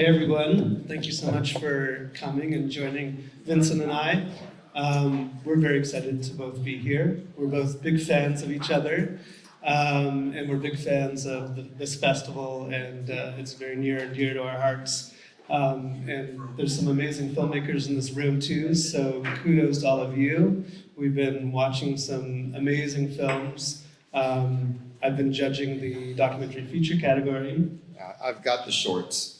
Hey everyone, thank you so much for coming and joining Vincent and I. We're very excited to both be here. We're both big fans of each other, and we're big fans of this festival, and it's very near and dear to our hearts. And there's some amazing filmmakers in this room too, so kudos to all of you. We've been watching some amazing films. I've been judging the documentary feature category. I've got the shorts.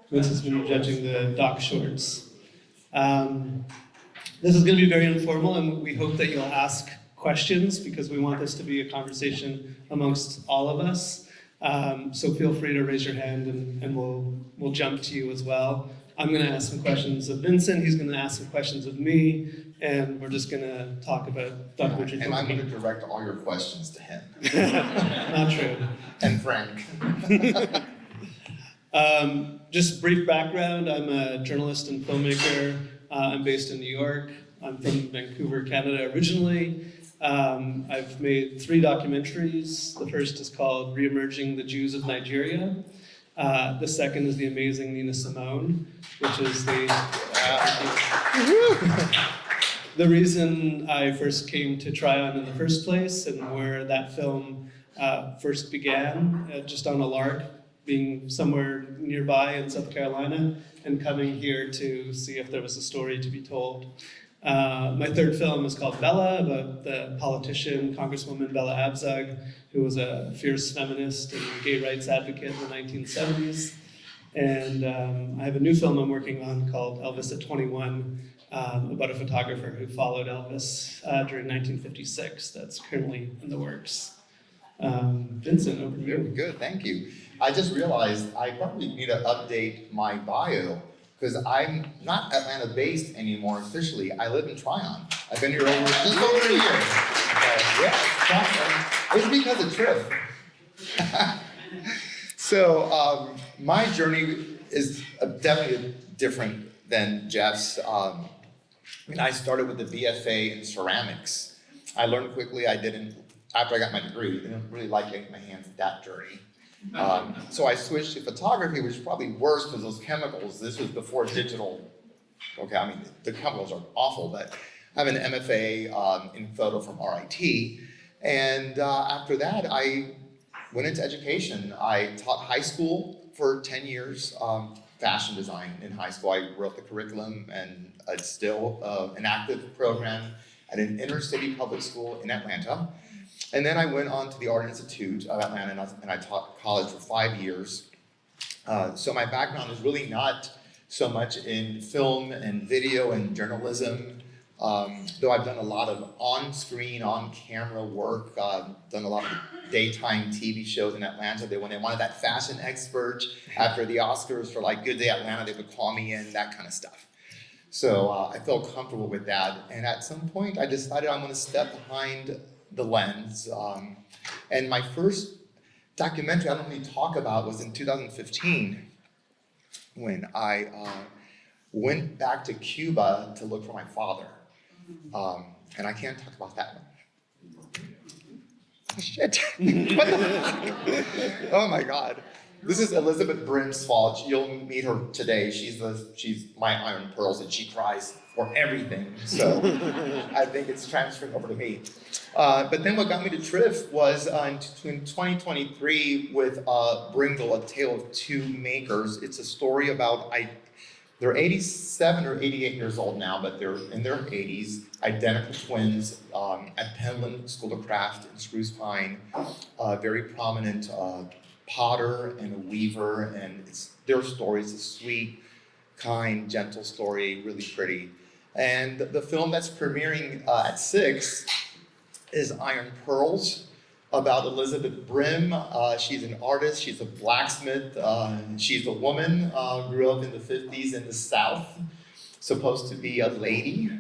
Vincent's been judging the doc shorts. This is going to be very informal, and we hope that you'll ask questions because we want this to be a conversation amongst all of us. So feel free to raise your hand, and we'll jump to you as well. I'm going to ask some questions of Vincent. He's going to ask some questions of me, and we're just going to talk about documentary. And I'm going to direct all your questions to him. Not true. And Frank. Just brief background, I'm a journalist and filmmaker. I'm based in New York. I'm from Vancouver, Canada originally. I've made 3 documentaries. The first is called Re-Emerging the Jews of Nigeria. The second is The Amazing Nina Simone, which is the reason I first came to Tryon in the first place and where that film first began, just on a lark, being somewhere nearby in South Carolina and coming here to see if there was a story to be told. My third film is called Bella, about the politician, Congresswoman Bella Abzug, who was a fierce feminist and gay rights advocate in the 1970s. And I have a new film I'm working on called Elvis at 21, about a photographer who followed Elvis during 1956. That's currently in the works. Vincent, over to you. Very good, thank you. I just realized I probably need to update my bio because I'm not Atlanta-based anymore officially. I live in Tryon. I've been here just over a year. It's because of Triff. So my journey is definitely different than Jeff's. I started with the BFA in ceramics. I learned quickly after I got my degree, I didn't really like getting my hands that dirty. So I switched to photography, which is probably worse because those chemicals, this was before digital. Okay, I mean, the chemicals are awful, but I have an MFA in photo from RIT. And after that, I went into education. I taught high school for 10 years, fashion design in high school. I wrote the curriculum, and it's still an active program at an inner city public school in Atlanta. And then I went on to the Art Institute of Atlanta, and I taught college for 5 years. So my background is really not so much in film and video and journalism, though I've done a lot of on-screen, on-camera work, done a lot of daytime TV shows in Atlanta. When they wanted that fashion expert after the Oscars for like Good Day Atlanta, they would call me in, that kind of stuff. So I felt comfortable with that. And at some point, I decided I'm going to step behind the lens. And my first documentary I don't really talk about was in 2015 when I went back to Cuba to look for my father. And I can't talk about that one. Shit. What the fuck? Oh my God. This is Elizabeth Brim's fault. You'll meet her today. She's my iron pearls, and she cries for everything. So I think it's transferring over to me. But then what got me to Triff was in 2023 with Bringle, A Tale of Two Makers. It's a story about, they're 87 or 88 years old now, but they're in their 80s, identical twins at Penland School of Craft in Spruce Pine, very prominent potter and a weaver, and their story is a sweet, kind, gentle story, really pretty. And the film that's premiering at 6 is Iron Pearls, about Elizabeth Brim. She's an artist, she's a blacksmith, she's a woman, grew up in the 50s in the South, supposed to be a lady,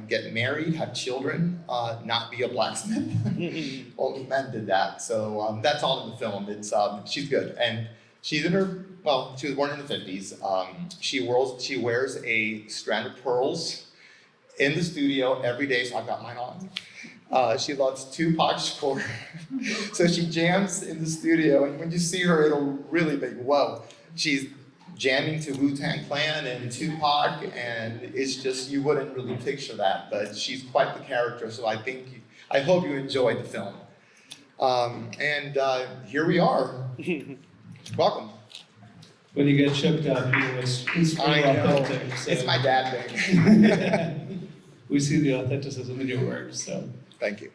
get married, have children, not be a blacksmith. Only men did that, so that's all in the film. She's good, and she's in her, she was born in the 50s. She wears a strand of pearls in the studio every day, so I've got mine on. She loves Tupac Shakur, so she jams in the studio, and when you see her, it'll really be, whoa. She's jamming to Wu-Tang Clan and Tupac, and it's just, you wouldn't really picture that, but she's quite the character, so I hope you enjoyed the film. Here we are. Welcome. When you get choked up, you know, it's pretty I know. authentic. So. It's my dad thing. We see the authenticism in your work, so. Thank you.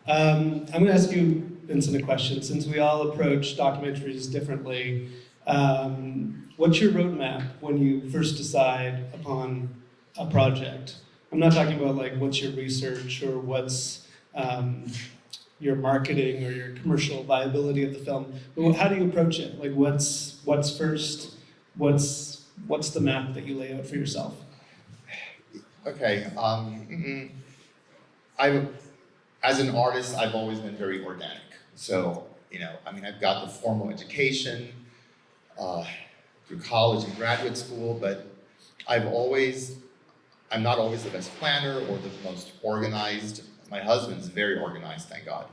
I'm going to ask you, Vincent, a question. Since we all approach documentaries differently, what's your roadmap when you first decide upon a project? I'm not talking about like what's your research or what's your marketing or your commercial viability of the film, but how do you approach it? Like what's first? What's the map that you lay out for yourself? Okay. As an artist, I've always been very organic. So, I've got the formal education through college and graduate school, but I'm not always the best planner or the most organized. My husband's very organized, thank God.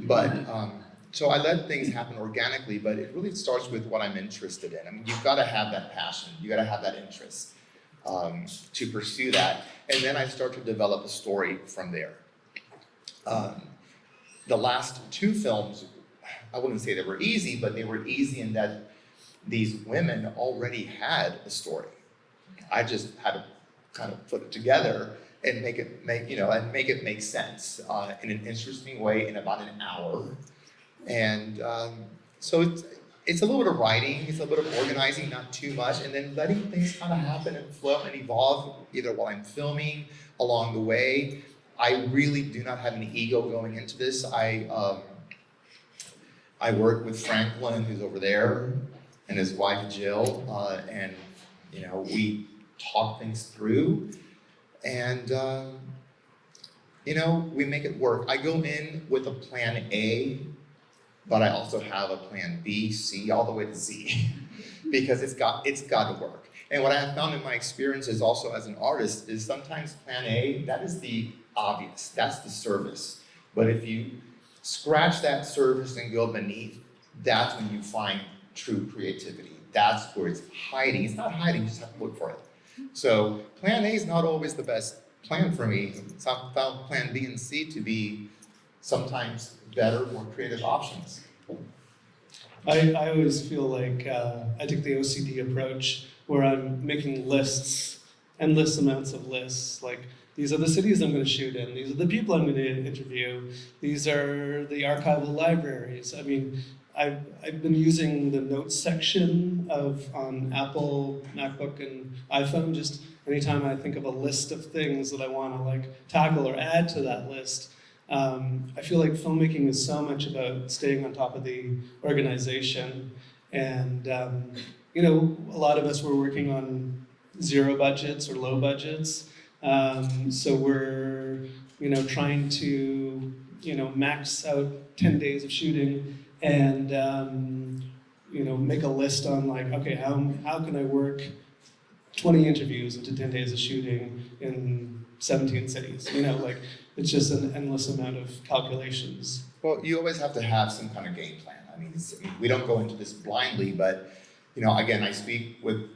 But, so I let things happen organically, but it really starts with what I'm interested in. I mean, you've got to have that passion, you got to have that interest to pursue that. And then I start to develop a story from there. The last two films, I wouldn't say they were easy, but they were easy in that these women already had a story. I just had to kind of put it together and make it make sense in an interesting way in about an hour. And so it's a little bit of writing, it's a little bit of organizing, not too much, and then letting things kind of happen and flow and evolve either while I'm filming, along the way. I really do not have any ego going into this. I work with Franklin, who's over there, and his wife Jill, and we talk things through, and we make it work. I go in with a plan A, but I also have a plan B, C, all the way to Z, because it's got to work. And what I have found in my experiences also as an artist is sometimes plan A, that is the obvious, that's the surface. But if you scratch that surface and go beneath, that's when you find true creativity. That's where it's hiding. It's not hiding, you just have to look for it. So plan A is not always the best plan for me. So I found plan B and C to be sometimes better, more creative options. I always feel like I take the OCD approach where I'm making lists, endless amounts of lists. Like, these are the cities I'm going to shoot in. These are the people I'm going to interview. These are the archival libraries. I mean, I've been using the notes section on Apple, MacBook, and iPhone. Just anytime I think of a list of things that I want to like tackle or add to that list. I feel like filmmaking is so much about staying on top of the organization, and a lot of us were working on zero budgets or low budgets, so we're trying to max out 10 days of shooting and make a list on like, okay, how can I work 20 interviews into 10 days of shooting in 17 cities? It's just an endless amount of calculations. Well, you always have to have some kind of game plan. I mean, we don't go into this blindly, but again, I speak with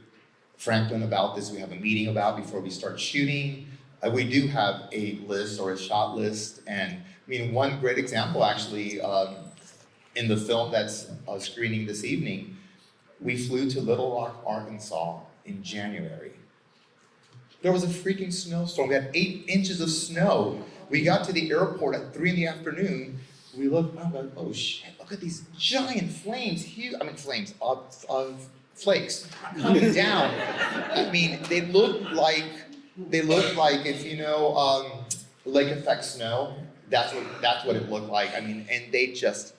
Franklin about this. We have a meeting about before we start shooting. We do have a list or a shot list, and one great example actually in the film that's screening this evening, we flew to Little Rock, Arkansas in January. There was a freaking snowstorm. We had 8 inches of snow. We got to the airport at 3 p.m. We looked, I'm like, oh shit, look at these giant flames, flakes coming down. They look like if lake effect snow, that's what it looked like. And they just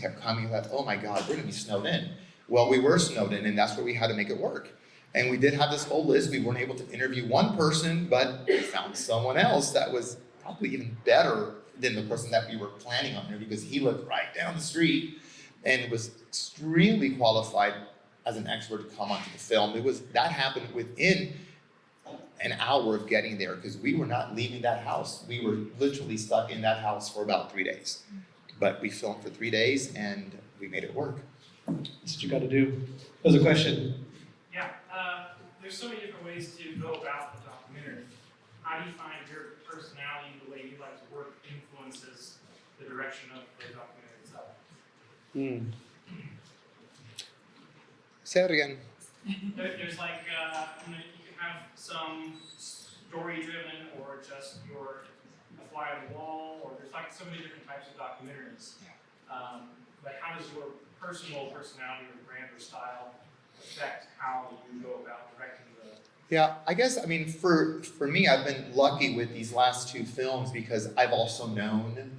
kept coming, like, oh my God, we're gonna be snowed in. Well, we were snowed in, and that's where we had to make it work. And we did have this whole list. We weren't able to interview one person, but we found someone else that was probably even better than the person that we were planning on interviewing, because he lived right down the street and was extremely qualified as an expert to come onto the film. That happened within an hour of getting there, because we were not leaving that house. We were literally stuck in that house for about 3 days. But we filmed for 3 days and we made it work. That's what you got to do. There's a question. Yeah, there's so many different ways to go about the documentary. How do you find your personality, the way you like to work, influences the direction of the documentary itself? Say it again. There's like, you know, you can have some story-driven, or just your a fly on the wall, or there's like so many different types of documentaries. But how does your personal personality or brand or style affect how you go about directing the? Yeah, I guess, I mean, for me, I've been lucky with these last two films because I've also known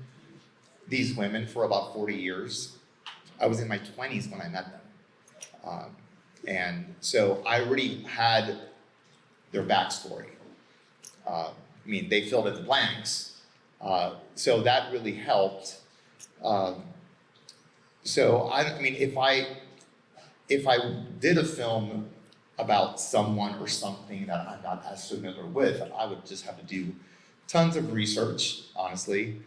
these women for about 40 years. I was in my 20s when I met them. And so I already had their backstory. I mean, they filled in the blanks. So that really helped. So I mean, if I did a film about someone or something that I'm not as familiar with, I would just have to do tons of research, honestly.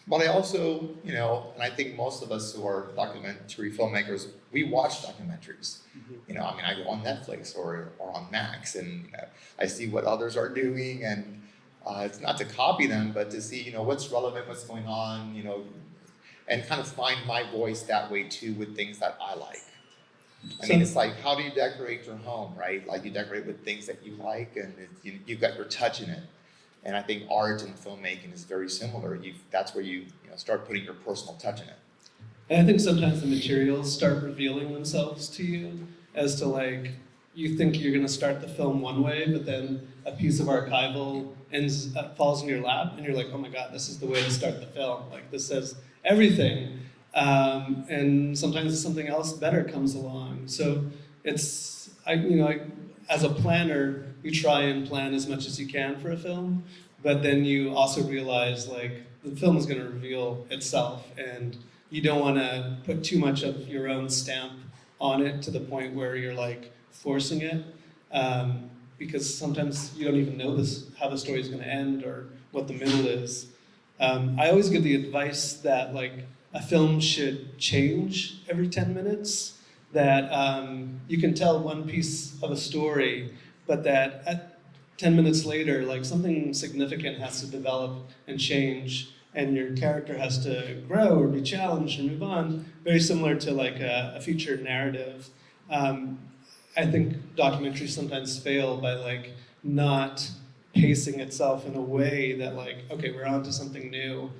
But I also, you know, and I think most of us who are documentary filmmakers, we watch documentaries. You know, I mean, I go on Netflix or on Max, and I see what others are doing, and it's not to copy them, but to see, you know, what's relevant, what's going on, you know, and kind of find my voice that way too with things that I like. I mean, it's like, how do you decorate your home, right? Like, you decorate with things that you like, and you've got your touch in it. And I think art and filmmaking is very similar. That's where you start putting your personal touch in it. And I think sometimes the materials start revealing themselves to you as to, like, you think you're going to start the film one way, but then a piece of archival falls in your lap, and you're like, oh my God, this is the way to start the film. Like, this says everything. And sometimes something else better comes along. So as a planner, you try and plan as much as you can for a film, but then you also realize, like, the film is going to reveal itself, and you don't want to put too much of your own stamp on it to the point where you're like forcing it, because sometimes you don't even know how the story is going to end or what the middle is. I always give the advice that, like, a film should change every 10 minutes, that you can tell one piece of a story, but that at 10 minutes later, like, something significant has to develop and change, and your character has to grow or be challenged or move on, very similar to like a feature narrative. I think documentaries sometimes fail by, like, not pacing itself in a way that, like, okay, we're on to something new.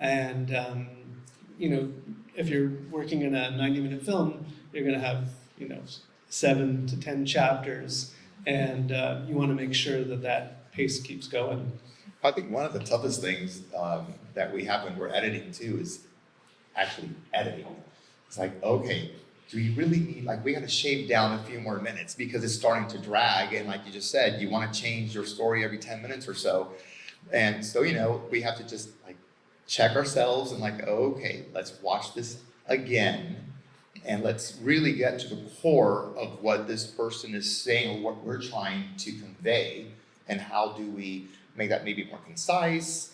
And if you're working in a 90-minute film, you're gonna have 7 to 10 chapters, and you want to make sure that pace keeps going. I think one of the toughest things that we have when we're editing too is actually editing. It's like, okay, do we really need, like, we got to shave down a few more minutes because it's starting to drag, and like you just said, you want to change your story every 10 minutes or so. And so, we have to just, like, check ourselves and, like, okay, let's watch this again, and let's really get to the core of what this person is saying or what we're trying to convey, and how do we make that maybe more concise,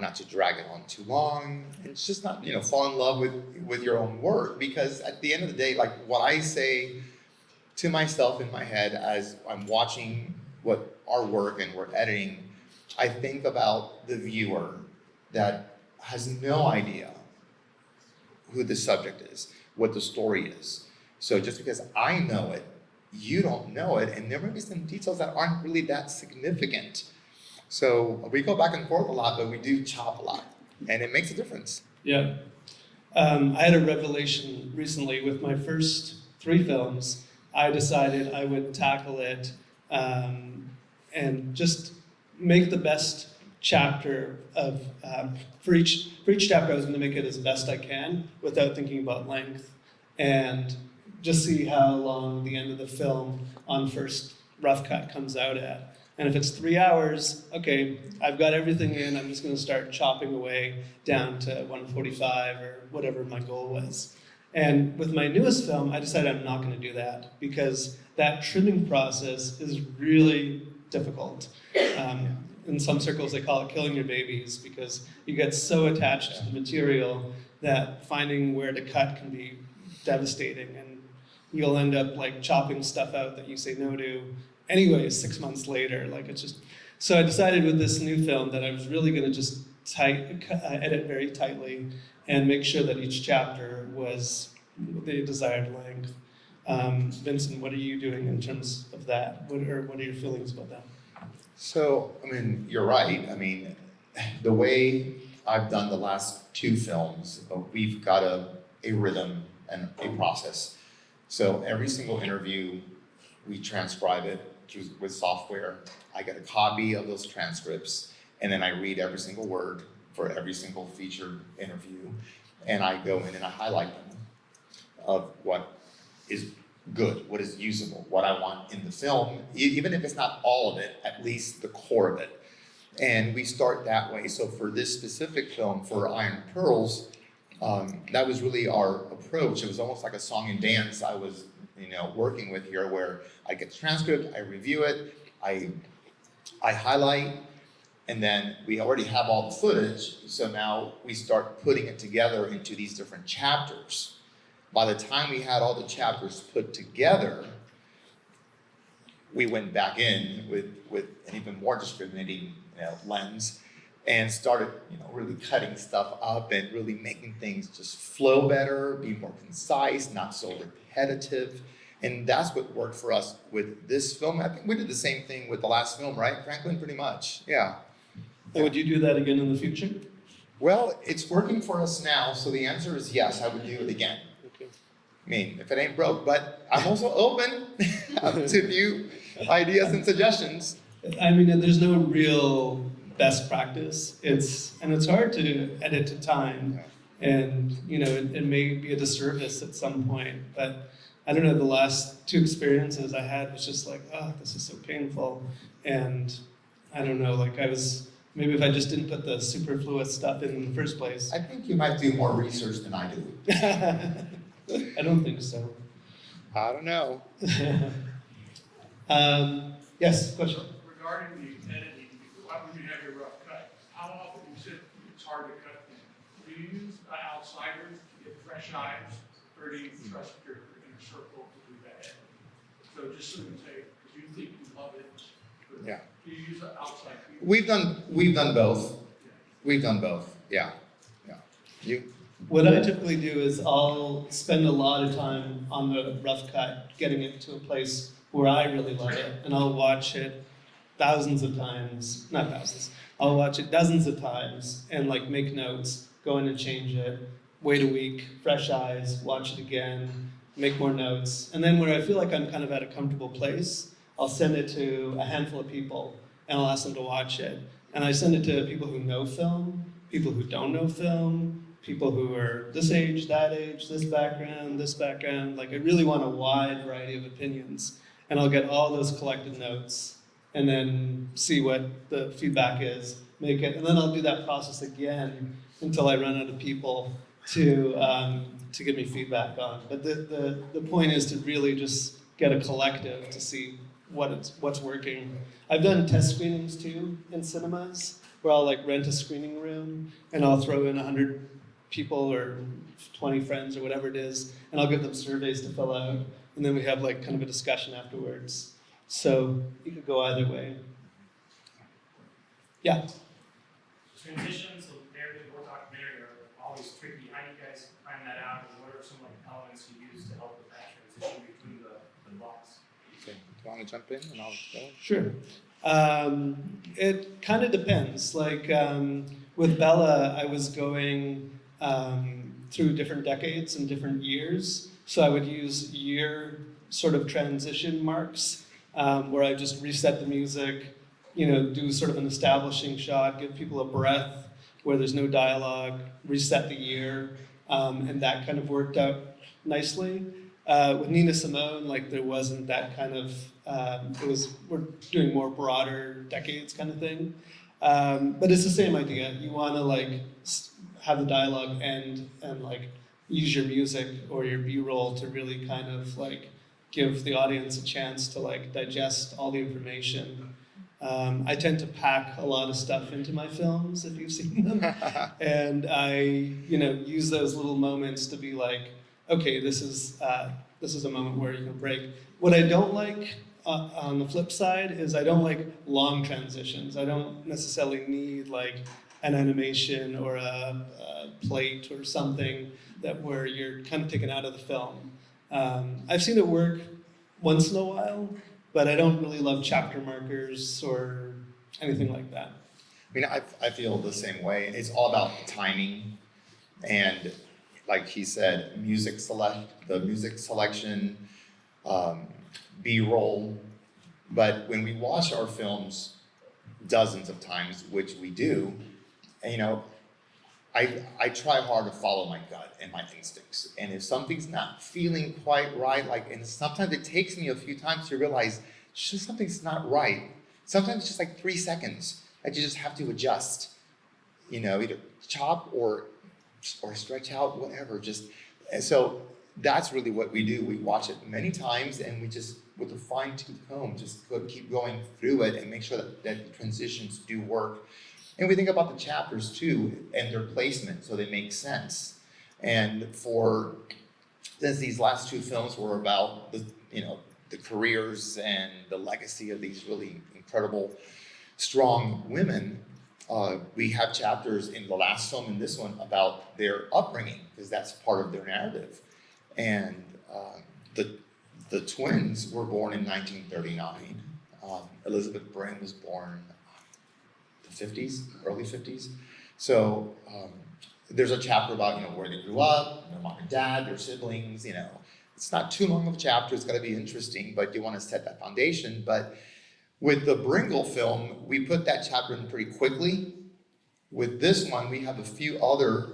not to drag it on too long. And it's just not, fall in love with your own work, because at the end of the day, like, what I say to myself in my head as I'm watching what our work and we're editing, I think about the viewer that has no idea who the subject is, what the story is. So just because I know it, you don't know it, and there may be some details that aren't really that significant. So we go back and forth a lot, but we do chop a lot, and it makes a difference. Yeah. I had a revelation recently with my first 3 films. I decided I would tackle it and just make the best chapter of, for each chapter I was going to make it as best I can without thinking about length, and just see how long the end of the film on first rough cut comes out at. And if it's 3 hours, okay, I've got everything in, I'm just going to start chopping away down to 145 or whatever my goal was. And with my newest film, I decided I'm not going to do that, because that trimming process is really difficult. In some circles, they call it killing your babies, because you get so attached to the material that finding where to cut can be devastating. And you'll end up like chopping stuff out that you say no to anyways 6 months later. Like it's just, so I decided with this new film that I was really gonna just edit very tightly and make sure that each chapter was the desired length. Vincent, what are you doing in terms of that? What are your feelings about that? So, I mean, you're right. I mean, the way I've done the last 2 films, we've got a rhythm and a process. So every single interview, we transcribe it with software. I get a copy of those transcripts, and then I read every single word for every single featured interview, and I go in and I highlight them of what is good, what is usable, what I want in the film, even if it's not all of it, at least the core of it. And we start that way. So for this specific film, for Iron Pearls, that was really our approach. It was almost like a song and dance I was, working with here, where I get the transcript, I review it, I highlight, and then we already have all the footage. So now we start putting it together into these different chapters. By the time we had all the chapters put together, we went back in with an even more discriminating lens and started really cutting stuff up and really making things just flow better, be more concise, not so repetitive. And that's what worked for us with this film. I think we did the same thing with the last film, right, Franklin? Pretty much, yeah. And would you do that again in the future? Well, it's working for us now, so the answer is yes, I would do it again. Okay. I mean, if it ain't broke, but I'm also open to new ideas and suggestions. I mean, there's no real best practice. It's hard to edit to time, and it may be a disservice at some point. But I don't know. The last 2 experiences I had was just like, oh, this is so painful, and I don't know. Like maybe if I just didn't put the superfluous stuff in the first place. I think you might do more research than I do. I don't think so. I don't know. Yes, question. Regarding the editing, when you have your rough cut, how often, you said it's hard to cut them, do you use outsiders to get fresh eyes, or do you trust your inner circle to do that? So just so you can say, because you think you love it, but Yeah. do you use outside people? We've done both. We've done both. Yeah. You? What I typically do is I'll spend a lot of time on the rough cut, getting it to a place where I really love it, and I'll watch it thousands of times, not thousands, I'll watch it dozens of times and like make notes, go in and change it, wait a week, fresh eyes, watch it again, make more notes, and then where I feel like I'm kind of at a comfortable place, I'll send it to a handful of people and I'll ask them to watch it. And I send it to people who know film, people who don't know film, people who are this age, this background, like I really want a wide variety of opinions. And I'll get all those collected notes and then see what the feedback is, make it, and then I'll do that process again until I run out of people to give me feedback on. But the point is to really just get a collective to see what's working. I've done test screenings too in cinemas where I'll like rent a screening room and I'll throw in 100 people or 20 friends or whatever it is, and I'll give them surveys to fill out, and then we have like kind of a discussion afterwards. So you could go either way. Yeah. Transitions of narrative or documentary are always tricky. How do you guys find that out, and what are some elements you use to help with that transition between the blocks? Okay. Do you want to jump in and I'll go? Sure. It kind of depends. Like with Bella, I was going through different decades and different years. So I would use year sort of transition marks where I just reset the music, do sort of an establishing shot, give people a breath where there's no dialogue, reset the year, and that kind of worked out nicely. With Nina Simone, like there wasn't that kind of, we're doing more broader decades kind of thing. But it's the same idea. You want to like have the dialogue end and like use your music or your B-roll to really kind of like give the audience a chance to like digest all the information. I tend to pack a lot of stuff into my films, if you've seen them. And I, use those little moments to be like, okay, this is this is a moment where you can break. What I don't like on the flip side is I don't like long transitions. I don't necessarily need like an animation or a plate or something that where you're kind of taken out of the film. I've seen it work once in a while, but I don't really love chapter markers or anything like that. I mean, I feel the same way. It's all about timing, and like he said, the music selection, B-roll. But when we watch our films dozens of times, which we do, and, you know, I try hard to follow my gut and my instincts. And if something's not feeling quite right, like, and sometimes it takes me a few times to realize just something's not right. Sometimes it's just like 3 seconds that you just have to adjust. You know, either chop or stretch out, whatever. And so that's really what we do. We watch it many times, and we just, with a fine-tooth comb, just keep going through it and make sure that the transitions do work. And we think about the chapters too, and their placement, so they make sense. And since these last 2 films were about the careers and the legacy of these really incredible, strong women, we have chapters in the last film and this one about their upbringing, because that's part of their narrative. And the twins were born in 1939. Elizabeth Bryn was born the 50s, early 50s. So there's a chapter about where they grew up, their mom and dad, their siblings. It's not too long of a chapter. It's got to be interesting, but you want to set that foundation. But with the Bringle film, we put that chapter in pretty quickly. With this one, we have a few other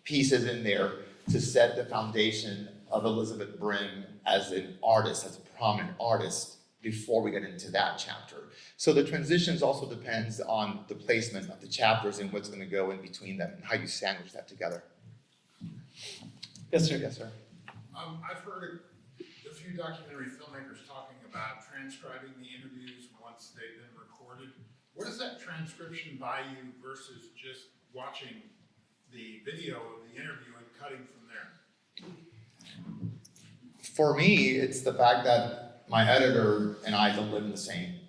pieces in there to set the foundation of Elizabeth Bryn as an artist, as a prominent artist, before we get into that chapter. So the transitions also depends on the placement of the chapters and what's going to go in between them and how you sandwich that together. Yes, sir. Yes, sir. I've heard a few documentary filmmakers talking about transcribing the interviews once they've been recorded. What is that transcription value versus just watching the video of the interview and cutting from there? For me, it's the fact that my editor and I don't live in the same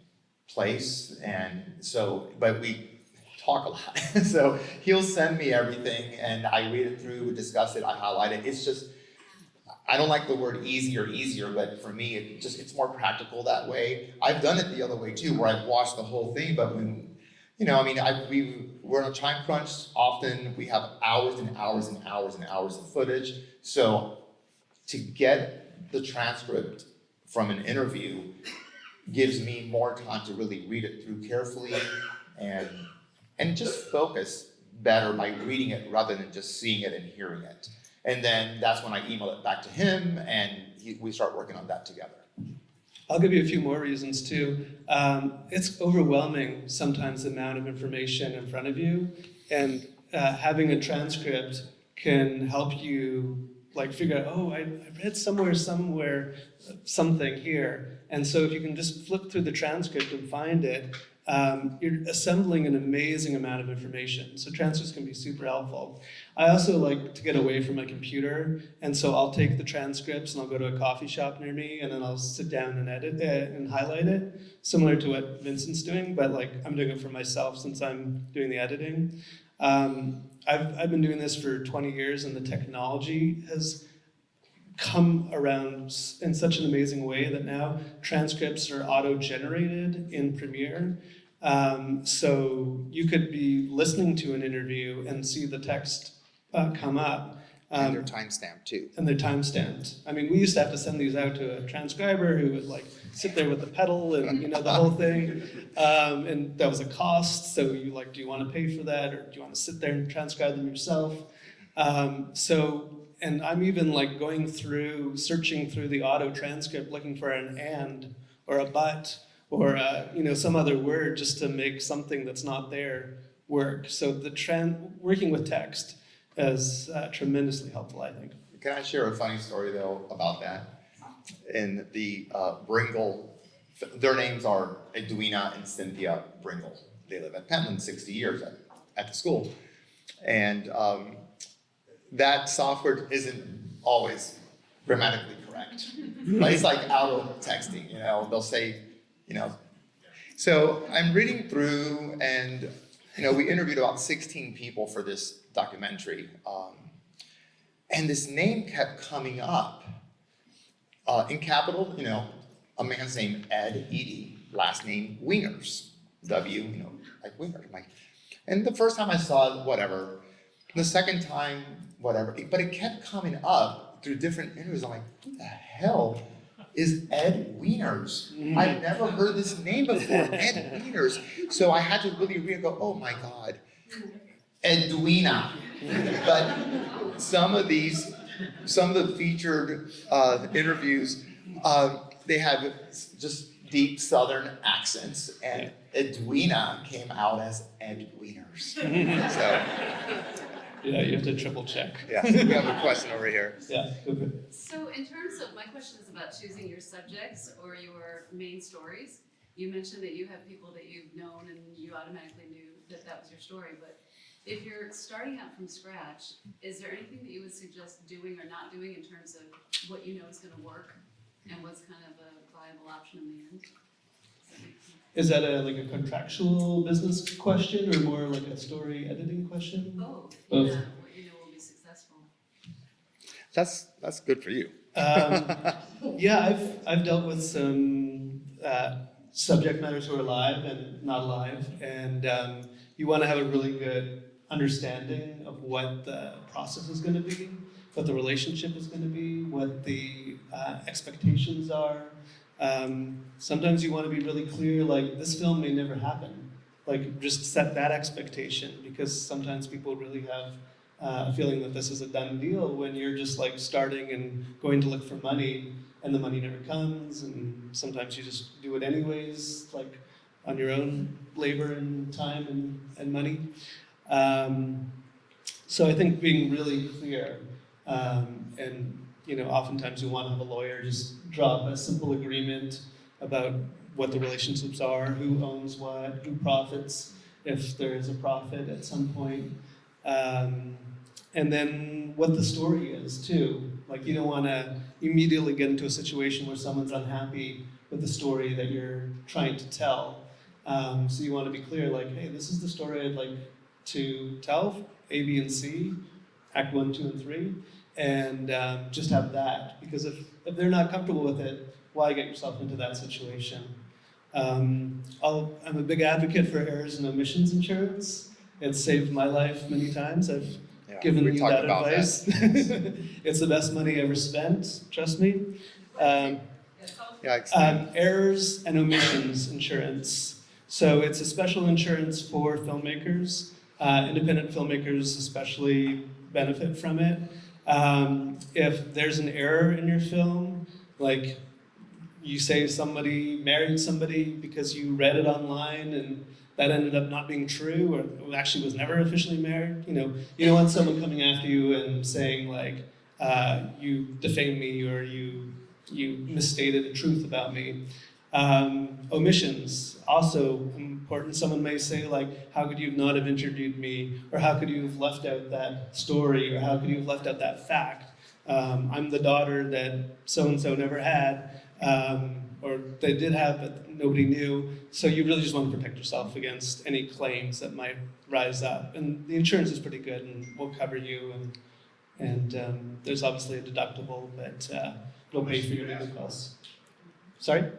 place, and so, but we talk a lot. So he'll send me everything, and I read it through, we discuss it, I highlight it. It's just, I don't like the word easier, but for me, it's more practical that way. I've done it the other way too, where I've watched the whole thing, but when, we're on a time crunch often. We have hours and hours and hours and hours of footage. So to get the transcript from an interview gives me more time to really read it through carefully and just focus better by reading it rather than just seeing it and hearing it. And then that's when I email it back to him, and we start working on that together. I'll give you a few more reasons too. It's overwhelming sometimes the amount of information in front of you, and having a transcript can help you figure out, I read somewhere something here. And so if you can just flip through the transcript and find it, you're assembling an amazing amount of information. So transcripts can be super helpful. I also like to get away from my computer, and so I'll take the transcripts and I'll go to a coffee shop near me, and then I'll sit down and edit it and highlight it, similar to what Vincent's doing, but I'm doing it for myself since I'm doing the editing. I've been doing this for 20 years, and the technology has come around in such an amazing way that now transcripts are auto-generated in Premiere. So you could be listening to an interview and see the text come up. And they're timestamped too. And they're timestamped. I mean, we used to have to send these out to a transcriber who would sit there with the pedal and the whole thing. And that was a cost. So do you want to pay for that, or do you want to sit there and transcribe them yourself? And I'm even searching through the auto transcript, looking for an and or a but or some other word just to make something that's not there work. So working with text is tremendously helpful, I think. Can I share a funny story though about that? In the Bringle, their names are Edwina and Cynthia Bringle. They live at Pentland 60 years at the school. And that software isn't always grammatically correct. But it's like auto texting, you know, they'll say, you know. So I'm reading through, and you know, we interviewed about 16 people for this documentary, and this name kept coming up in capital. You know, a man's name Ed Eady, last name Wieners, W, you know, like Wiener. And the first time I saw it, whatever. The second time, whatever. But it kept coming up through different interviews. I'm like, who the hell is Ed Wieners? I've never heard this name before, Ed Wieners. So I had to really read and go, oh my God, Edwina. But some of the featured interviews, they have just deep Southern accents, and Edwina came out as Ed Wieners. So, Yeah, you have to triple check. yeah, we have a question over here. Yeah. Okay. So in terms of, my question is about choosing your subjects or your main stories. You mentioned that you have people that you've known and you automatically knew that that was your story, but if you're starting out from scratch, is there anything that you would suggest doing or not doing in terms of what you know is gonna work and what's kind of a viable option in the end? Does that make sense? Is that like a contractual business question or more like a story editing question? Both. Both. Yeah, what you know will be successful. That's good for you. Yeah, I've dealt with some subject matters who are live and not live, and you want to have a really good understanding of what the process is going to be, what the relationship is going to be, what the expectations are. Sometimes you want to be really clear, like, this film may never happen. Like, just set that expectation, because sometimes people really have a feeling that this is a done deal when you're just like starting and going to look for money, and the money never comes, and sometimes you just do it anyways, like on your own labor and time and money. So I think being really clear, and you know, oftentimes you want to have a lawyer just draw up a simple agreement about what the relationships are, who owns what, who profits, if there is a profit at some point, and then what the story is too. Like, you don't want to immediately get into a situation where someone's unhappy with the story that you're trying to tell. So you want to be clear, like, hey, this is the story I'd like to tell, A, B, and C, Act 1, 2, and 3, and just have that. Because if they're not comfortable with it, why get yourself into that situation? I'm a big advocate for errors and omissions insurance. It's saved my life many times. I've given you that advice. It's the best money ever spent, trust me. Errors and omissions insurance. So it's a special insurance for filmmakers. Independent filmmakers especially benefit from it. If there's an error in your film, like you say somebody married somebody because you read it online and that ended up not being true, or actually was never officially married, you don't want someone coming after you and saying like, you defamed me or you misstated the truth about me. Omissions, also important. Someone may say like, how could you not have interviewed me? Or how could you have left out that story? Or how could you have left out that fact? I'm the daughter that so-and-so never had, or they did have, but nobody knew. So you really just want to protect yourself against any claims that might rise up. And the insurance is pretty good and will cover you. And there's obviously a deductible, but it'll pay for your legal costs. Sorry?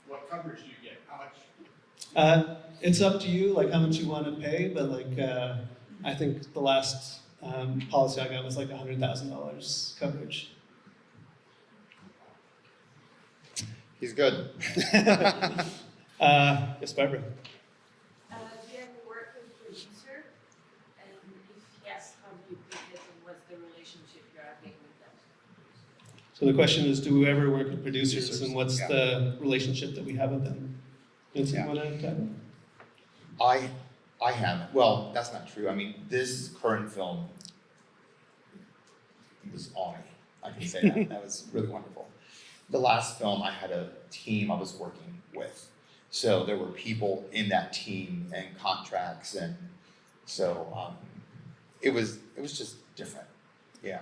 What coverage do you get? How much? It's up to you, like how much you want to pay, but like I think the last policy I got was like $100,000 coverage. He's good. Yes, Barbara. Do you ever work with a producer? And if yes, how do you pick it and what's the relationship you're having with them? So the question is, do we ever work with producers, and what's Yeah. the relationship that we have with them? Vincent, Yeah. you want to tackle? I haven't. Well, that's not true. I mean, this current film was on me. I can say that. That was really wonderful. The last film, I had a team I was working with. So there were people in that team and contracts, and so it was just different. Yeah.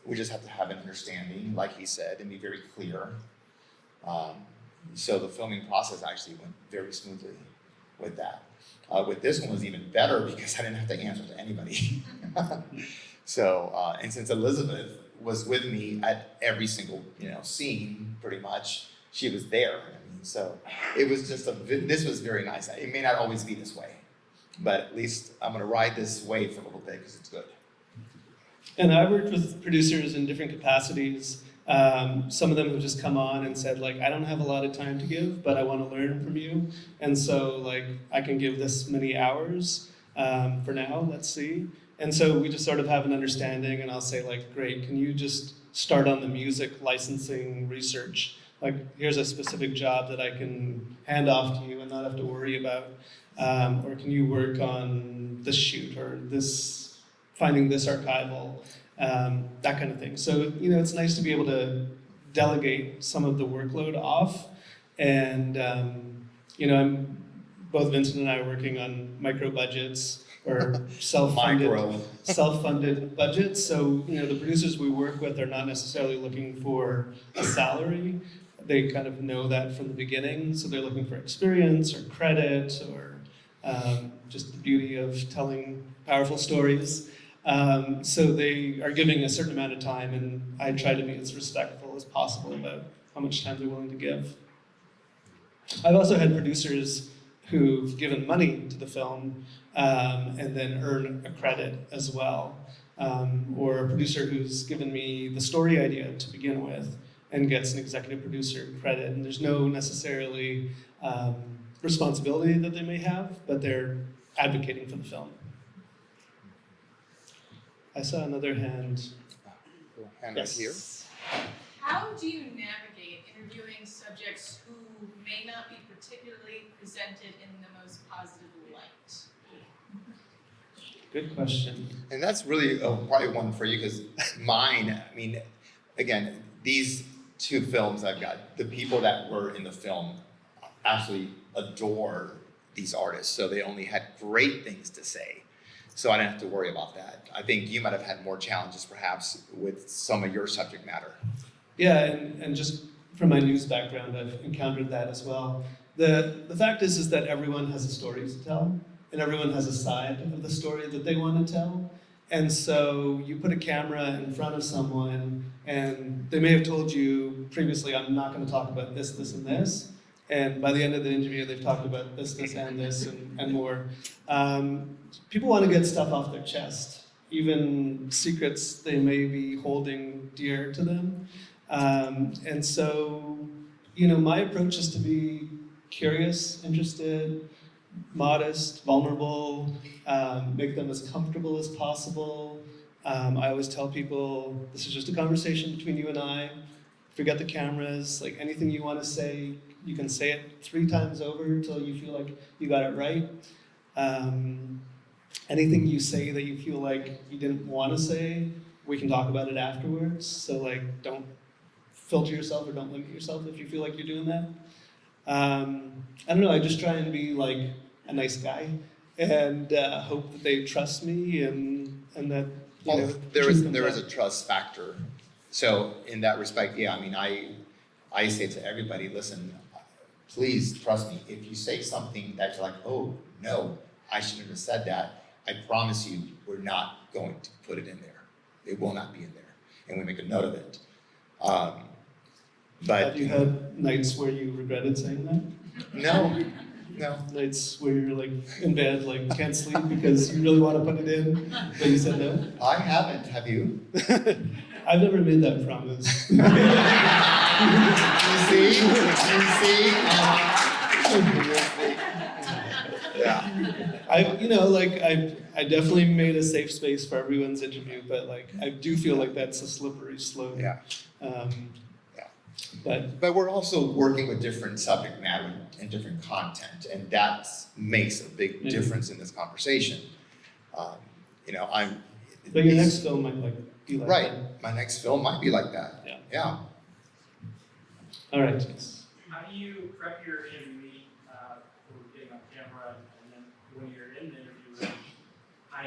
We just have to have an understanding, like he said, and be very clear. So the filming process actually went very smoothly with that. With this one was even better because I didn't have to answer to anybody. So, and since Elizabeth was with me at every single, scene, pretty much, she was there. I mean, so it was just this was very nice. It may not always be this way, but at least I'm gonna ride this wave for a little bit because it's good. And I worked with producers in different capacities. Some of them have just come on and said, like, I don't have a lot of time to give, but I want to learn from you. And so, like, I can give this many hours for now, let's see. And so we just sort of have an understanding, and I'll say, like, great, can you just start on the music licensing research? Like, here's a specific job that I can hand off to you and not have to worry about. Or can you work on this shoot or this, finding this archival, that kind of thing. So, it's nice to be able to delegate some of the workload off. And, both Vincent and I are working on micro budgets or self-funded budgets. So, the producers we work with are not necessarily looking for a salary. They kind of know that from the beginning. So they're looking for experience or credit or just the beauty of telling powerful stories. So they are giving a certain amount of time, and I try to be as respectful as possible about how much time they're willing to give. I've also had producers who've given money to the film and then earn a credit as well. Or a producer who's given me the story idea to begin with and gets an executive producer credit. And there's no necessarily responsibility that they may have, but they're advocating for the film. I saw another hand. Hand right here. How do you navigate interviewing subjects who may not be particularly presented in the most positive light? Good question. And that's really probably one for you because mine, I mean, again, these two films I've got, the people that were in the film absolutely adore these artists. So they only had great things to say. So I didn't have to worry about that. I think you might have had more challenges perhaps with some of your subject matter. Yeah, and just from my news background, I've encountered that as well. The fact is that everyone has a story to tell, and everyone has a side of the story that they want to tell. And so you put a camera in front of someone, and they may have told you previously, I'm not going to talk about this, this, and this. And by the end of the interview, they've talked about this, this, and this, and more. People want to get stuff off their chest, even secrets they may be holding dear to them. And so, my approach is to be curious, interested, modest, vulnerable, make them as comfortable as possible. I always tell people, this is just a conversation between you and I. Forget the cameras, like anything you want to say, you can say it 3 times over until you feel like you got it right. Anything you say that you feel like you didn't want to say, we can talk about it afterwards. So don't filter yourself or don't limit yourself if you feel like you're doing that. I don't know, I just try and be like a nice guy and hope that they trust me and that, there is a trust factor. So in that respect, yeah, I mean, I say to everybody, listen, please trust me. If you say something that you're like, oh, no, I shouldn't have said that, I promise you, we're not going to put it in there. It will not be in there. And we make a note of it. But have you had nights where you regretted saying that? No. Nights where you're like in bed, like can't sleep because you really want to put it in, but you said no? I haven't. Have you? I've never made that promise. You see? Yeah. I definitely made a safe space for everyone's interview, but I do feel like that's a slippery slope. Yeah. But we're also working with different subject matter and different content, and that makes a big difference in this conversation. But your next film might be like right. that. My next film might be like that. Yeah. All right. Yes. How do you prep your interviewee for getting on camera, and then when you're in the interview room, I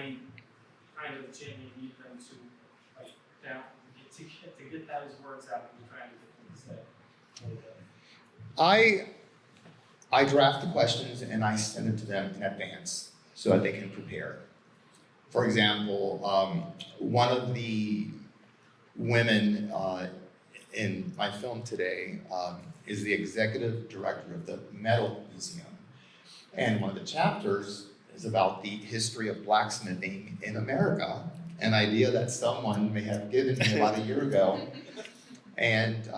kind of gently need them to get get those words out that you're trying to get them to say? I draft the questions and I send it to them in advance so that they can prepare. For example, one of the women in my film today is the executive director of the Metal Museum. And one of the chapters is about the history of blacksmithing in America, an idea that someone may have given me about a year ago. And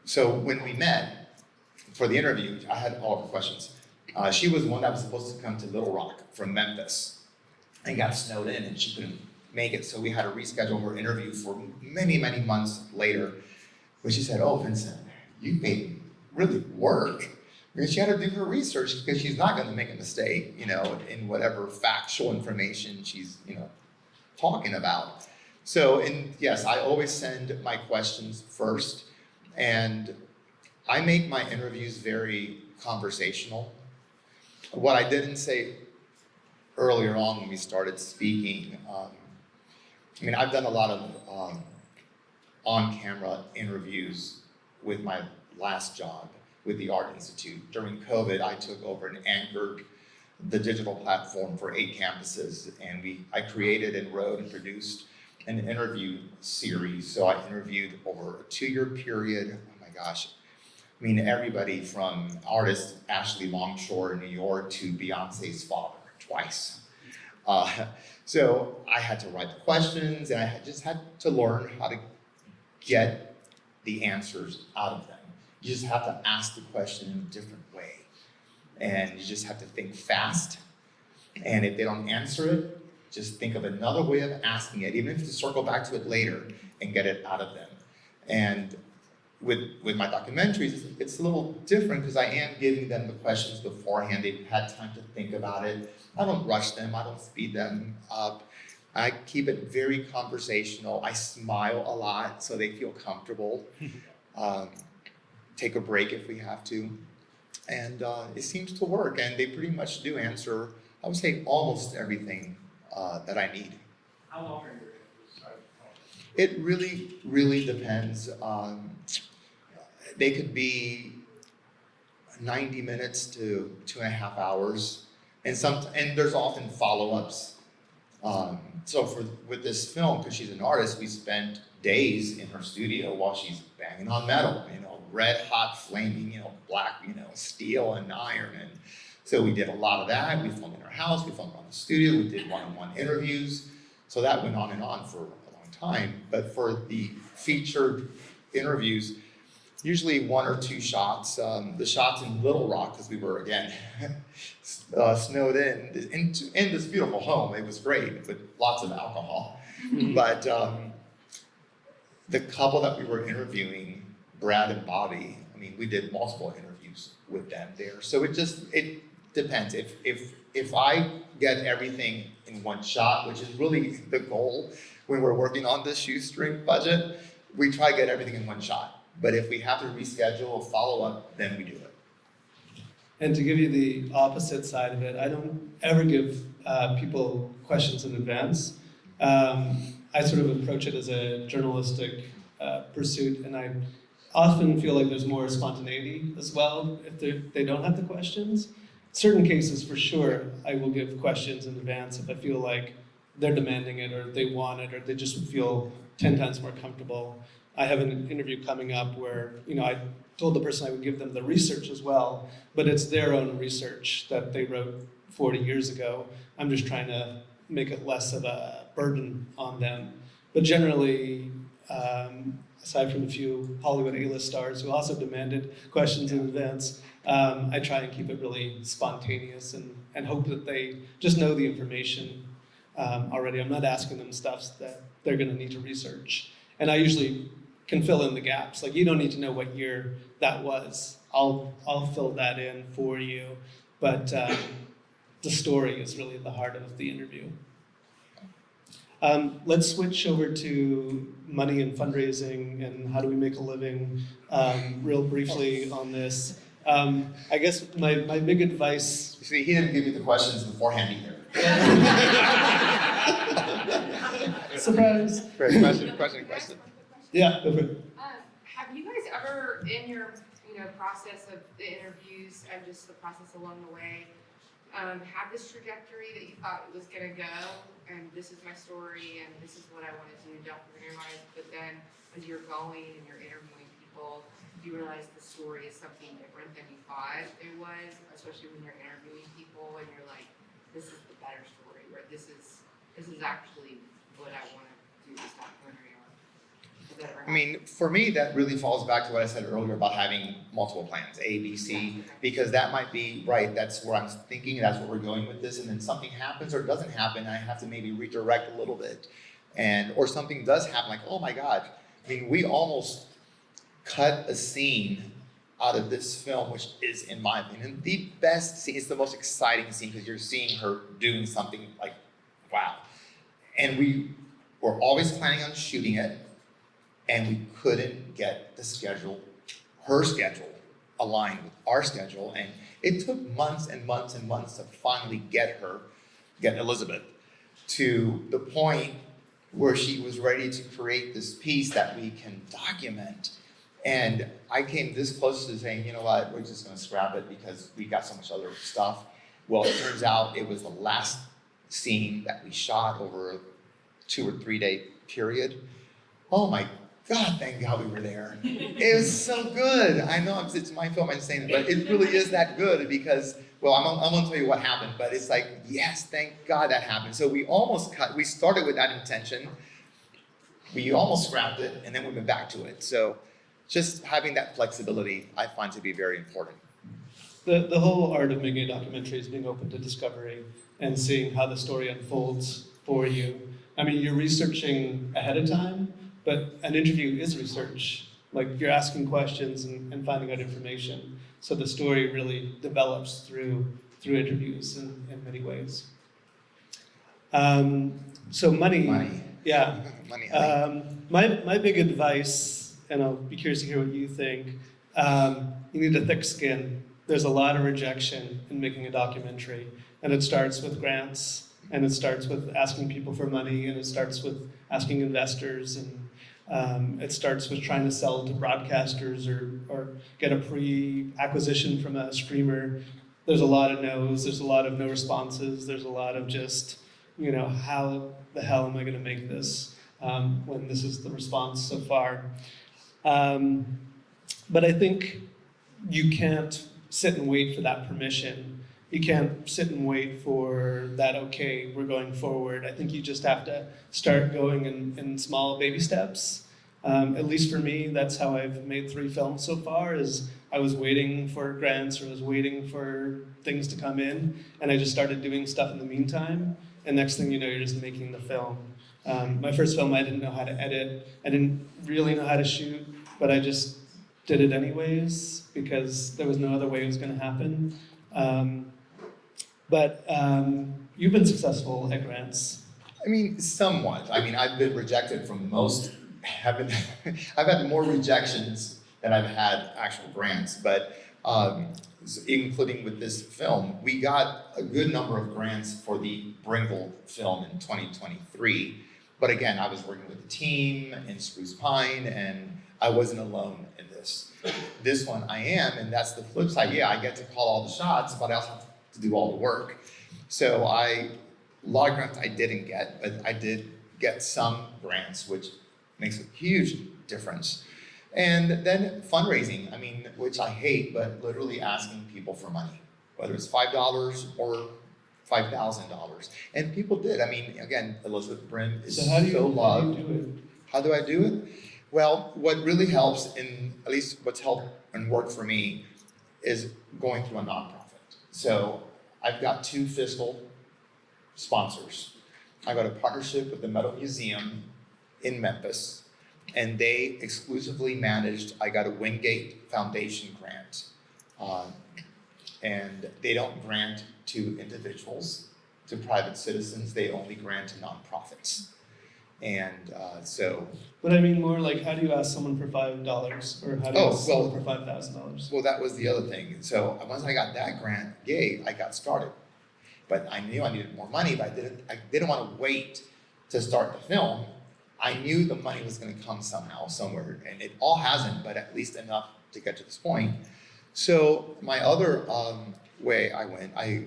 so when we met for the interview, I had all of the questions. She was one that was supposed to come to Little Rock from Memphis and got snowed in and she couldn't make it. So we had to reschedule her interview for many, many months later. But she said, "Oh, Vincent, you made me really work." Because she had to do her research because she's not going to make a mistake, in whatever factual information she's, talking about. So, and yes, I always send my questions first, and I make my interviews very conversational. What I didn't say earlier on when we started speaking, I've done a lot of on-camera interviews with my last job with the Art Institute. During COVID, I took over and anchored the digital platform for 8 campuses, and I created and wrote and produced an interview series. So I interviewed over a 2-year period. Oh my gosh. Everybody from artist Ashley Longshore in New York to Beyonce's father twice. So I had to write the questions, and I just had to learn how to get the answers out of them. You just have to ask the question in a different way. And you just have to think fast. And if they don't answer it, just think of another way of asking it, even if you circle back to it later and get it out of them. And with my documentaries, it's a little different because I am giving them the questions beforehand. They've had time to think about it. I don't rush them. I don't speed them up. I keep it very conversational. I smile a lot so they feel comfortable. Take a break if we have to. And it seems to work. And they pretty much do answer, I would say, almost everything that I need. How long are your interviews? It really, really depends. They could be 90 minutes to 2.5 hours. And there's often follow-ups. So with this film, because she's an artist, we spent days in her studio while she's banging on metal, red hot flaming, black, steel and iron. And so we did a lot of that. We filmed in her house, we filmed around the studio, we did one-on-one interviews. So that went on and on for a long time. But for the featured interviews, usually 1 or 2 shots. The shots in Little Rock, because we were, again, snowed in this beautiful home. It was great with lots of alcohol. But the couple that we were interviewing, Brad and Bobby, we did multiple interviews with them there. So it depends. If I get everything in one shot, which is really the goal when we're working on this shoestring budget, we try to get everything in one shot. But if we have to reschedule a follow-up, then we do it. And to give you the opposite side of it, I don't ever give people questions in advance. I sort of approach it as a journalistic pursuit, and I often feel like there's more spontaneity as well if they don't have the questions. Certain cases, for sure, I will give questions in advance if I feel like they're demanding it or they want it or they just would feel 10 times more comfortable. I have an interview coming up where, I told the person I would give them the research as well, but it's their own research that they wrote 40 years ago. I'm just trying to make it less of a burden on them. But generally, aside from a few Hollywood A-list stars who also demanded questions in advance, I try and keep it really spontaneous and hope that they just know the information already. I'm not asking them stuff that they're going to need to research. And I usually can fill in the gaps. Like, you don't need to know what year that was. I'll fill that in for you. But the story is really the heart of the interview. Let's switch over to money and fundraising and how do we make a living real briefly on this. I guess my big advice... You see, he didn't give me the questions beforehand either. Surprise. Great question. Yeah, go for it. Have you guys ever, in your, process of the interviews and just the process along the way, had this trajectory that you thought it was gonna go, and this is my story, and this is what I want to do documentary-wise, but then as you're going and you're interviewing people, you realize the story is something different than you thought it was, especially when you're interviewing people and you're like, this is the better story, or this is actually what I want to do this documentary on. Has that ever I mean, for me, that really falls back to what I said earlier about having multiple plans, A, B, C, because that might be, right, that's where I'm thinking, that's where we're going with this, and then something happens or doesn't happen, and I have to maybe redirect a little bit. Or something does happen, like, oh my God, I mean, we almost cut a scene out of this film, which is, in my opinion, the best scene. It's the most exciting scene because you're seeing her doing something like, wow. And we were always planning on shooting it, and we couldn't get the schedule, her schedule, aligned with our schedule. And it took months and months and months to finally get Elizabeth to the point where she was ready to create this piece that we can document. And I came this close to saying, you know what, we're just gonna scrap it because we got so much other stuff. Well, it turns out it was the last scene that we shot over a 2 or 3 day period. Oh my God, thank God we were there. It was so good. I know it's my film, I'm saying it, but it really is that good because, well, I'm gonna tell you what happened, but it's like, yes, thank God that happened. So we started with that intention, we almost scrapped it, and then we went back to it. So just having that flexibility, I find to be very important. The whole art of making a documentary is being open to discovery and seeing how the story unfolds for you. I mean, you're researching ahead of time, but an interview is research. Like, you're asking questions and finding out information. So the story really develops through interviews in many ways. So money. Yeah. Money. My big advice, and I'll be curious to hear what you think, you need a thick skin. There's a lot of rejection in making a documentary, and it starts with grants, and it starts with asking people for money, and it starts with asking investors, and it starts with trying to sell to broadcasters or get a pre-acquisition from a streamer. There's a lot of no's, there's a lot of no responses, there's a lot of just, how the hell am I gonna make this when this is the response so far? But I think you can't sit and wait for that permission. You can't sit and wait for that, okay, we're going forward. I think you just have to start going in small baby steps. At least for me, that's how I've made 3 films so far, is I was waiting for grants or I was waiting for things to come in, and I just started doing stuff in the meantime, and next thing you know, you're just making the film. My first film, I didn't know how to edit. I didn't really know how to shoot, but I just did it anyways because there was no other way it was going to happen. But you've been successful at grants. I mean, somewhat. I mean, I've been rejected from most. I've had more rejections than I've had actual grants, but including with this film, we got a good number of grants for the Bringle film in 2023. But again, I was working with a team in Spruce Pine, and I wasn't alone in this. This one I am, and that's the flip side. Yeah, I get to call all the shots, but I also have to do all the work. So a lot of grants I didn't get, but I did get some grants, which makes a huge difference. And then fundraising, I mean, which I hate, but literally asking people for money, whether it's $5 or $5,000. And people did. I mean, again, Elizabeth Brim is So how do you loved. do it? How do I do it? Well, what really helps, at least what's helped and worked for me, is going through a nonprofit. So I've got 2 fiscal sponsors. I got a partnership with the Metal Museum in Memphis, and they exclusively managed, I got a Wingate Foundation grant. And they don't grant to individuals, to private citizens, they only grant to nonprofits. And so. But I mean more like, how do you ask someone for $5 or how do you ask someone for $5,000? Well, that was the other thing. So once I got that grant, I got started. But I knew I needed more money, but I didn't want to wait to start the film, I knew the money was going to come somehow, somewhere, and it all hasn't, but at least enough to get to this point. So my other way I went, I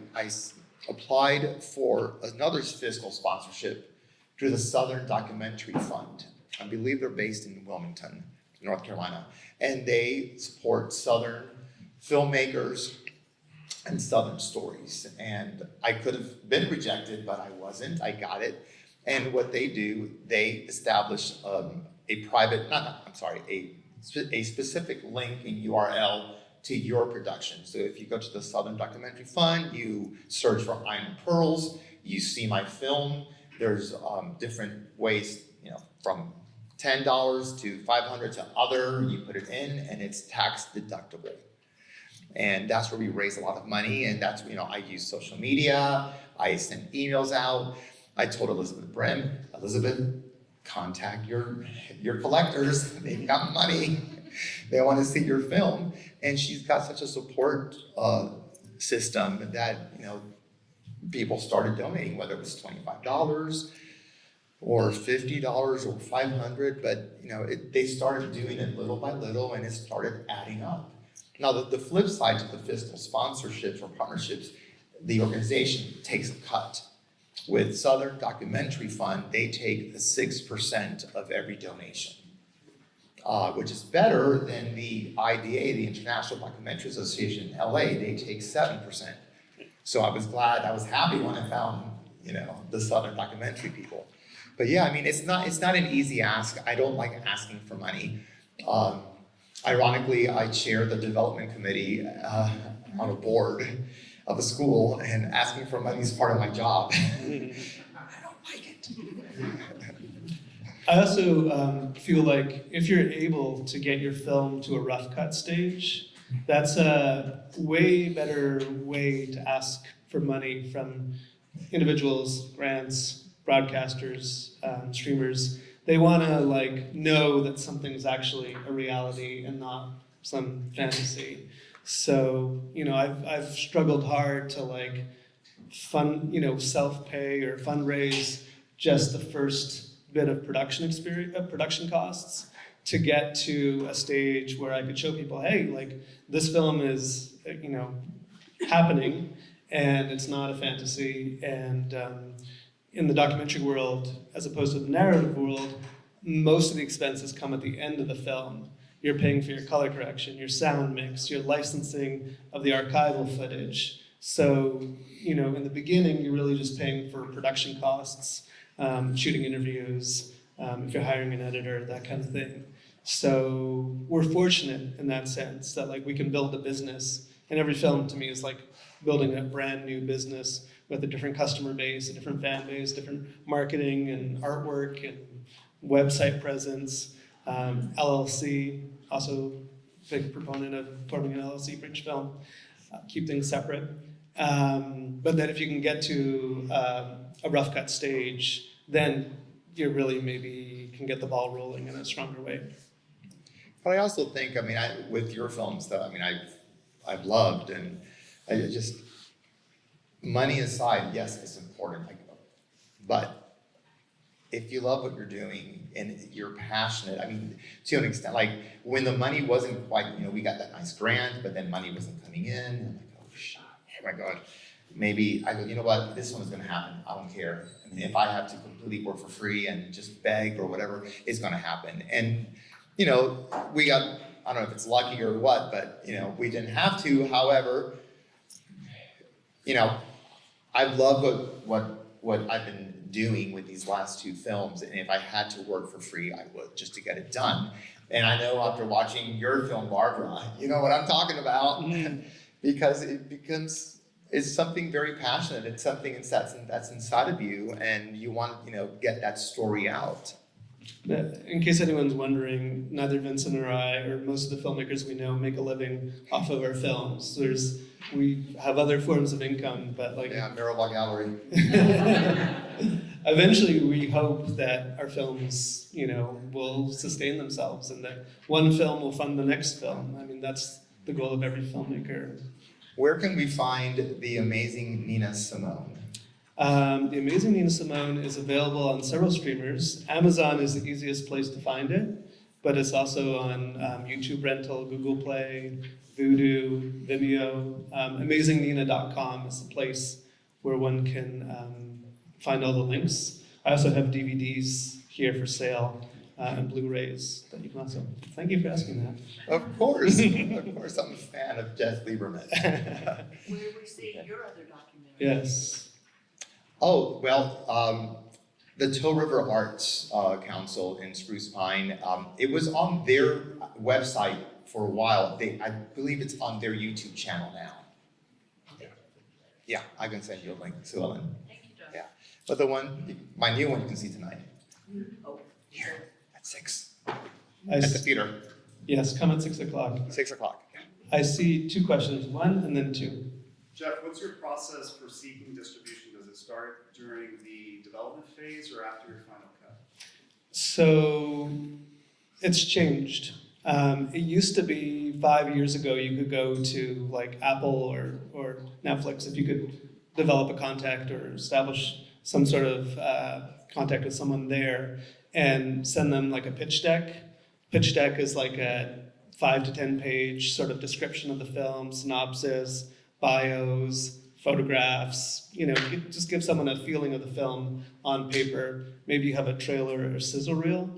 applied for another fiscal sponsorship through the Southern Documentary Fund. I believe they're based in Wilmington, North Carolina, and they support Southern filmmakers and Southern stories. And I could have been rejected, but I wasn't. I got it. And what they do, they establish a private, a specific link and URL to your production. So if you go to the Southern Documentary Fund, you search for Iron Pearls, you see my film. There's different ways, from $10 to $500 to other, you put it in and it's tax deductible. And that's where we raise a lot of money, and that's, I use social media, I send emails out. I told Elizabeth Brim, Elizabeth, contact your collectors, they've got money, they want to see your film. And she's got such a support system that, people started donating, whether it was $25 or $50 or $500, but they started doing it little by little, and it started adding up. Now, the flip side to the fiscal sponsorships or partnerships, the organization takes a cut. With Southern Documentary Fund, they take 6% of every donation, which is better than the IDA, the International Documentary Association in LA. They take 7%. So I was happy when I found, the Southern Documentary people. But yeah, it's not an easy ask. I don't like asking for money. Ironically, I chair the development committee on a board of a school, and asking for money is part of my job. I don't like it. I also feel like if you're able to get your film to a rough cut stage, that's a way better way to ask for money from individuals, grants, broadcasters, streamers. They want to know that something's actually a reality and not some fantasy. So, I've struggled hard to self-pay or fundraise just the first bit of production costs to get to a stage where I could show people, hey, this film is, happening, and it's not a fantasy. And in the documentary world, as opposed to the narrative world, most of the expenses come at the end of the film. You're paying for your color correction, your sound mix, your licensing of the archival footage. So, in the beginning, you're really just paying for production costs, shooting interviews, if you're hiring an editor, that kind of thing. So we're fortunate in that sense that we can build a business, and every film to me is like building a brand new business with a different customer base, a different fan base, different marketing and artwork and website presence. LLC, also big proponent of forming an LLC for each film, keep things separate. But then if you can get to a rough cut stage, then you really maybe can get the ball rolling in a stronger way. But I also think, with your films that I've loved, and I just, money aside, yes, it's important, but if you love what you're doing and you're passionate, to an extent, when the money wasn't quite, we got that nice grant, but then money wasn't coming in, and I'm like, oh my God, maybe I go, you know what, this one is gonna happen, I don't care. If I have to completely work for free and just beg or whatever, it's gonna happen. And, we got, I don't know if it's lucky or what, but, we didn't have to. However, I've loved what I've been doing with these last two films, and if I had to work for free, I would, just to get it done. And I know after watching your film, Barbara, you know what I'm talking about, because it's something very passionate. It's something that's inside of you, and you want to get that story out. In case anyone's wondering, neither Vincent or I, or most of the filmmakers we know, make a living off of our films. We have other forms of income, but Mirror Gallery. Eventually, we hope that our films, will sustain themselves, and that one film will fund the next film. That's the goal of every filmmaker. Where can we find the amazing Nina Simone? The Amazing Nina Simone is available on several streamers. Amazon is the easiest place to find it, but it's also on YouTube Rental, Google Play, Vudu, Vimeo. AmazingNina.com is the place where one can find all the links. I also have DVDs here for sale and Blu-rays that you can also. Thank you for asking that. Of course, I'm a fan of Jeff Lieberman. Where we see your other documentary. Yes. Oh, well, the Toe River Arts Council in Spruce Pine, it was on their website for a while. I believe it's on their YouTube channel now. Yeah, I can send you a link, Sue Ellen. Thank you, Doc. Yeah, but the one, my new one you can see tonight. Oh. Here, at 6, I at the s- theater, yes, come at 6 o'clock. 6 o'clock. Yeah. I see 2 questions, 1 and then 2. Jeff, what's your process for seeking distribution? Does it start during the development phase or after your final cut? So it's changed. It used to be 5 years ago you could go to like Apple or Netflix if you could develop a contact or establish some sort of contact with someone there and send them like a pitch deck. Pitch deck is like a 5 to 10 page sort of description of the film, synopsis, bios, photographs, just give someone a feeling of the film on paper. Maybe you have a trailer or sizzle reel.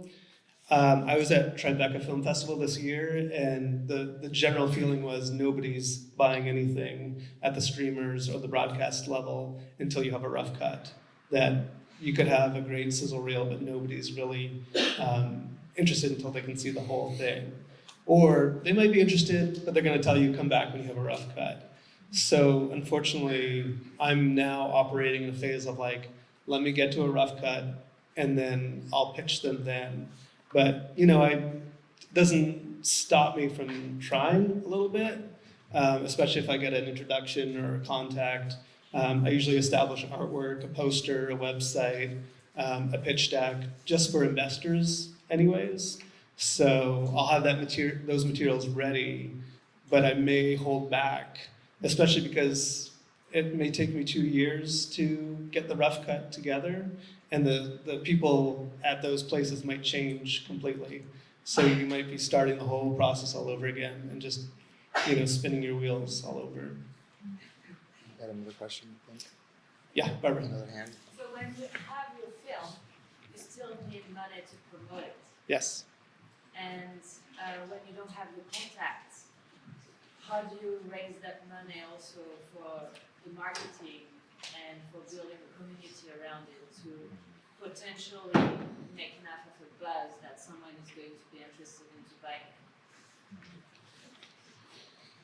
I was at Tribeca Film Festival this year, and the general feeling was nobody's buying anything at the streamers or the broadcast level until you have a rough cut. That you could have a great sizzle reel, but nobody's really interested until they can see the whole thing. Or they might be interested, but they're going to tell you come back when you have a rough cut. So unfortunately, I'm now operating in a phase of like, let me get to a rough cut, and then I'll pitch them then. But it doesn't stop me from trying a little bit, especially if I get an introduction or a contact. I usually establish artwork, a poster, a website, a pitch deck, just for investors, anyways. So I'll have those materials ready, but I may hold back, especially because it may take me 2 years to get the rough cut together, and the people at those places might change completely. So you might be starting the whole process all over again and just, spinning your wheels all over. Got another question, I think? Yeah, Barbara. Another hand? So when you have your film, you still need money to promote it. Yes. And when you don't have the contacts, how do you raise that money also for the marketing and for building a community around it to potentially make enough of a buzz that someone is going to be interested in to buy it?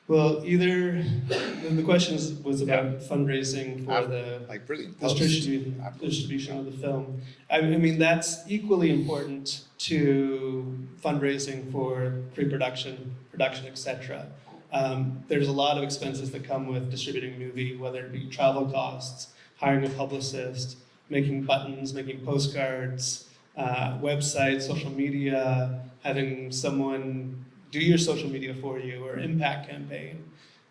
Well, the question was about fundraising for the Like brilliant post. distribution of the film. I mean, that's equally important to fundraising for pre-production, production, etc. There's a lot of expenses that come with distributing a movie, whether it be travel costs, hiring a publicist, making buttons, making postcards, websites, social media, having someone do your social media for you, or impact campaign.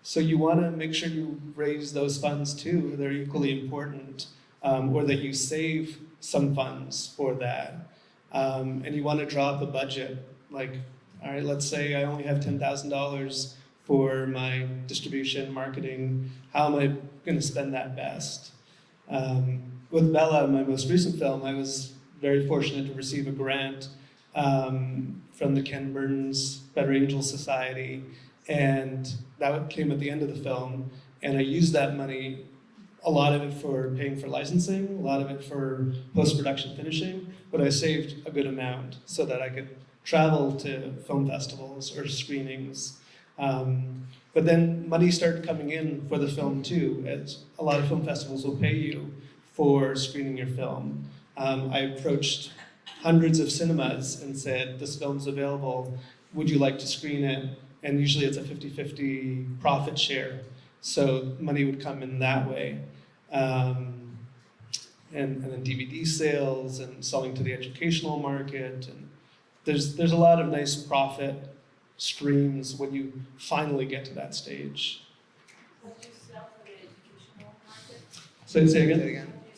So you want to make sure you raise those funds too. They're equally important, or that you save some funds for that. And you want to draw up a budget. Like, all right, let's say I only have $10,000 for my distribution, marketing. How am I going to spend that best? With Bella, my most recent film, I was very fortunate to receive a grant from the Ken Burns Better Angels Society, and that came at the end of the film. And I used that money, a lot of it for paying for licensing, a lot of it for post-production finishing, but I saved a good amount so that I could travel to film festivals or screenings. But then money started coming in for the film too, as a lot of film festivals will pay you for screening your film. I approached hundreds of cinemas and said, this film's available, would you like to screen it? And usually it's a 50-50 profit share. So money would come in that way. And then DVD sales and selling to the educational market. And there's a lot of nice profit streams when you finally get to that stage. What do you sell for the educational market? Say Say it again? again. What do you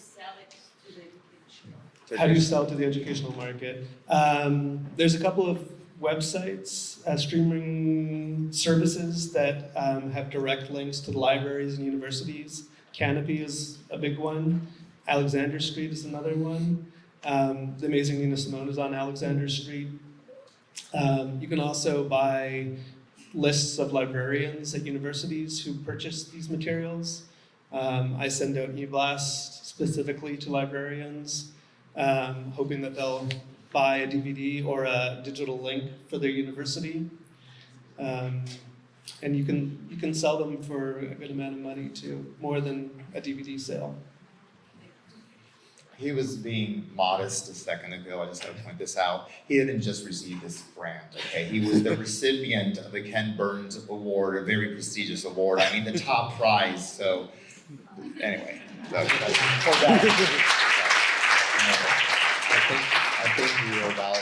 How do you sell to the educational market? There's a couple of websites, streaming services that have direct links to the libraries and universities. Canopy is a big one. Alexander Street is another one. The Amazing Nina Simone is on Alexander Street. You can also buy lists of librarians at universities who purchase these materials. I send out e-blasts specifically to librarians, hoping that they'll buy a DVD or a digital link for their university. And you can sell them for a good amount of money too, more than a DVD sale. He was being modest a second ago. I just have to point this out. He didn't just receive this grant, okay? He was the recipient of the Ken Burns Award, a very prestigious award. I mean, the top prize. So, anyway, so that's for that. I think we were about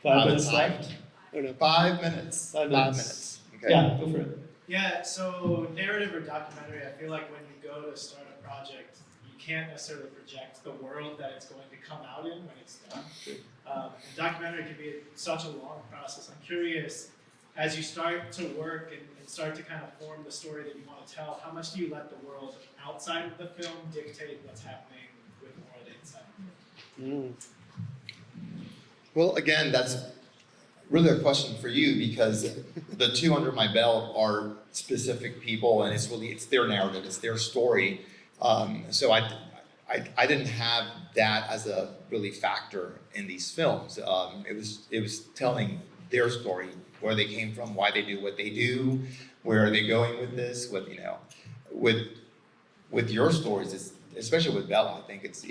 5 out of minutes time. left? Or no? 5 minutes. 5 5 minutes. minutes. Okay. Yeah, go for it. Yeah, so narrative or documentary, I feel like when you go to start a project, you can't necessarily project the world that it's going to come out in when it's done. And documentary can be such a long process. I'm curious, as you start to work and start to kind of form the story that you want to tell, how much do you let the world outside of the film dictate what's happening with the world inside? Well, again, that's really a question for you because the two under my belt are specific people, and it's their narrative, it's their story. So I didn't have that as a really factor in these films. It was telling their story, where they came from, why they do what they do, where are they going with this, with your stories, especially with Bella. I think it's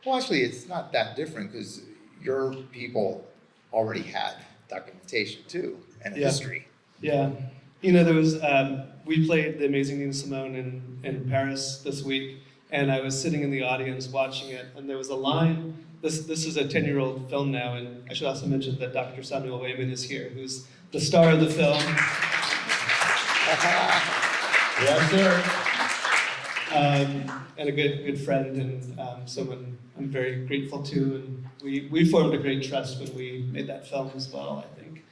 actually it's not that different because your people already had documentation too and a history. Yeah. You know, there was, we played The Amazing Nina Simone in Paris this week, and I was sitting in the audience watching it, and there was a line, this is a 10-year-old film now, and I should also mention that Dr. Samuel Wayman is here, who's the star of the film. Yes, sir. And a good friend, and someone I'm very grateful to, and we formed a great trust when we made that film as well, I think.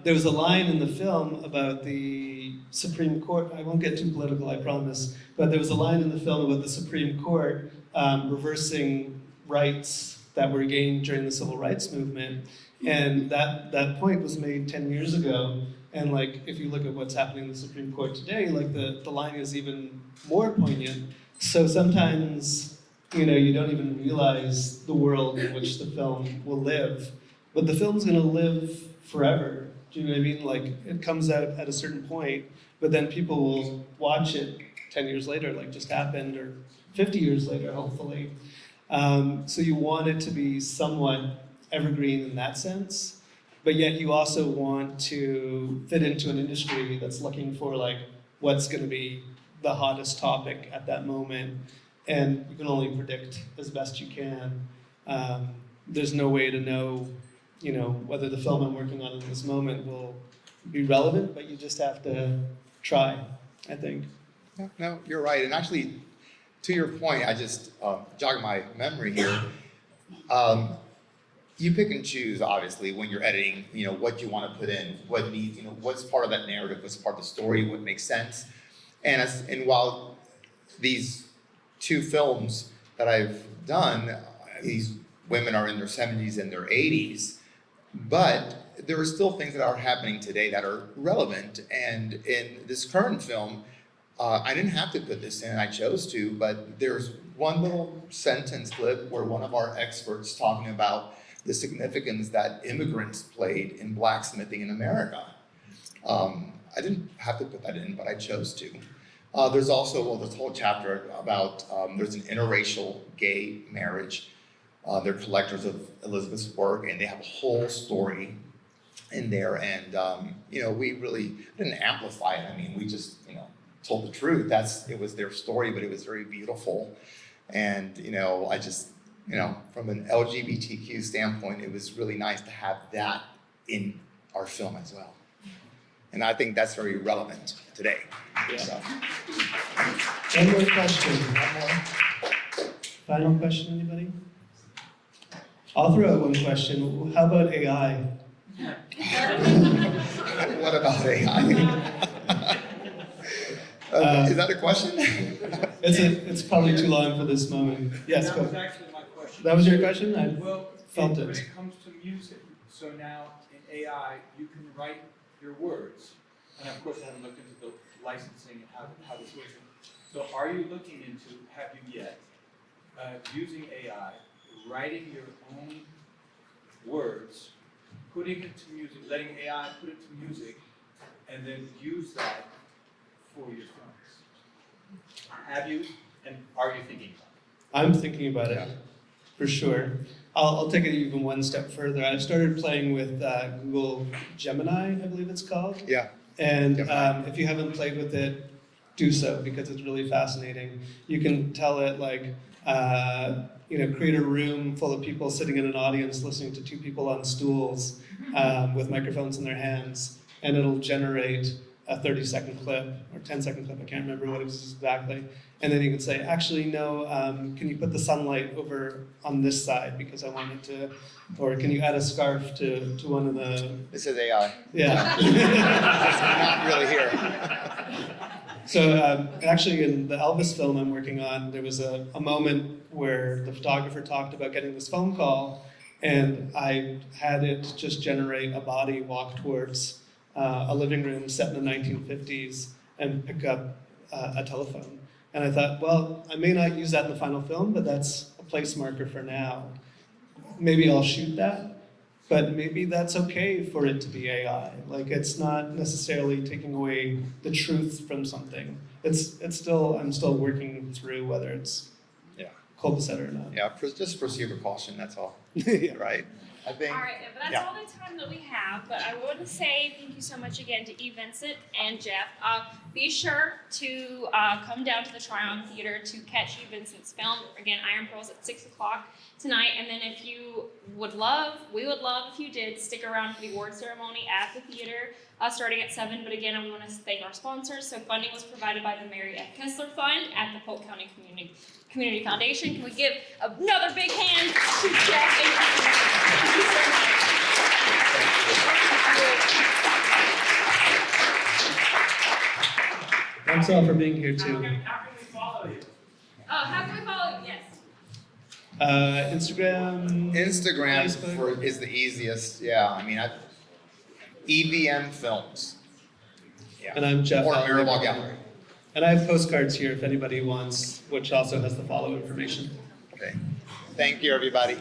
There was a line in the film about the Supreme Court. I won't get too political, I promise. But there was a line in the film about the Supreme Court reversing rights that were gained during the Civil Rights Movement. And that point was made 10 years ago. And like, if you look at what's happening in the Supreme Court today, like the line is even more poignant. So sometimes, you don't even realize the world in which the film will live. But the film's gonna live forever. Do you know what I mean? Like, it comes out at a certain point, but then people will watch it 10 years later, like just happened, or 50 years later, hopefully. So you want it to be somewhat evergreen in that sense, but yet you also want to fit into an industry that's looking for like what's gonna be the hottest topic at that moment, and you can only predict as best you can. There's no way to know whether the film I'm working on in this moment will be relevant, but you just have to try, I think. No, you're right. And actually, to your point, I just jogged my memory here. You pick and choose, obviously, when you're editing, what you want to put in, what needs, what's part of that narrative, what's part of the story, what makes sense. And while these two films that I've done, these women are in their 70s and their 80s, but there are still things that are happening today that are relevant. And in this current film, I didn't have to put this in, I chose to, but there's one little sentence clip where one of our experts talking about the significance that immigrants played in blacksmithing in America. I didn't have to put that in, but I chose to. There's also, this whole chapter about, there's an interracial gay marriage. They're collectors of Elizabeth's work, and they have a whole story in there. And we really didn't amplify it. I mean, we just told the truth. It was their story, but it was very beautiful. And I just from an LGBTQ standpoint, it was really nice to have that in our film as well. And I think that's very relevant today. Yeah. So. One more question. One more. Final question, anybody? I'll throw out one question. How about AI? What about AI? Is that a question? It's probably too long for this moment. Yes, That go. was actually my question. That was your question? I Well, felt when it. it comes to music, so now in AI, you can write your words. And of course, I haven't looked into the licensing and how this works. So are you looking into, have you yet, using AI, writing your own words, putting it to music, letting AI put it to music, and then use that for your films? Have you, and are you thinking about it? I'm thinking about it, for sure. I'll take it even one step further. I've started playing with Google Gemini, I believe it's called. Yeah. And Gemini. if you haven't played with it, do so because it's really fascinating. You can tell it like, create a room full of people sitting in an audience listening to two people on stools with microphones in their hands, and it'll generate a 30-second clip or 10-second clip. I can't remember what it was exactly. And then you can say, actually, no, can you put the sunlight over on this side because I want it to, or can you add a scarf to one of the, This is AI. yeah. Not really here. So actually in the Elvis film I'm working on, there was a moment where the photographer talked about getting this phone call, and I had it just generate a body walk towards a living room set in the 1950s and pick up a telephone. And I thought, well, I may not use that in the final film, but that's a place marker for now. Maybe I'll shoot that, but maybe that's okay for it to be AI. Like it's not necessarily taking away the truth from something. It's still, I'm still working through whether it's copacetic or not. Yeah, just proceed with caution, that's all. Yeah. Right? I think. All right, but that's all the time that we have. But I want to say thank you so much again to E. Vincent and Jeff. Be sure to come down to the Tryon Theater to catch E. Vincent's film. Again, Iron Pearls at 6 o'clock tonight. And then if you would love, we would love if you did stick around for the award ceremony at the theater starting at 7. But again, I want to thank our sponsors. So funding was provided by the Mary F. Kessler Fund at the Polk County Community Foundation. Can we give another big hand to Jeff and thank you so much. Thanks all for being here too. How can we follow you? Oh, how can we follow you? Yes. Instagram. Instagram is the easiest. Yeah, I mean, EVM Films. Yeah. And I'm Jeff. Or Allen. Mirabal Gallery. And I have postcards here if anybody wants, which also has the follow information. Okay. Thank you, everybody.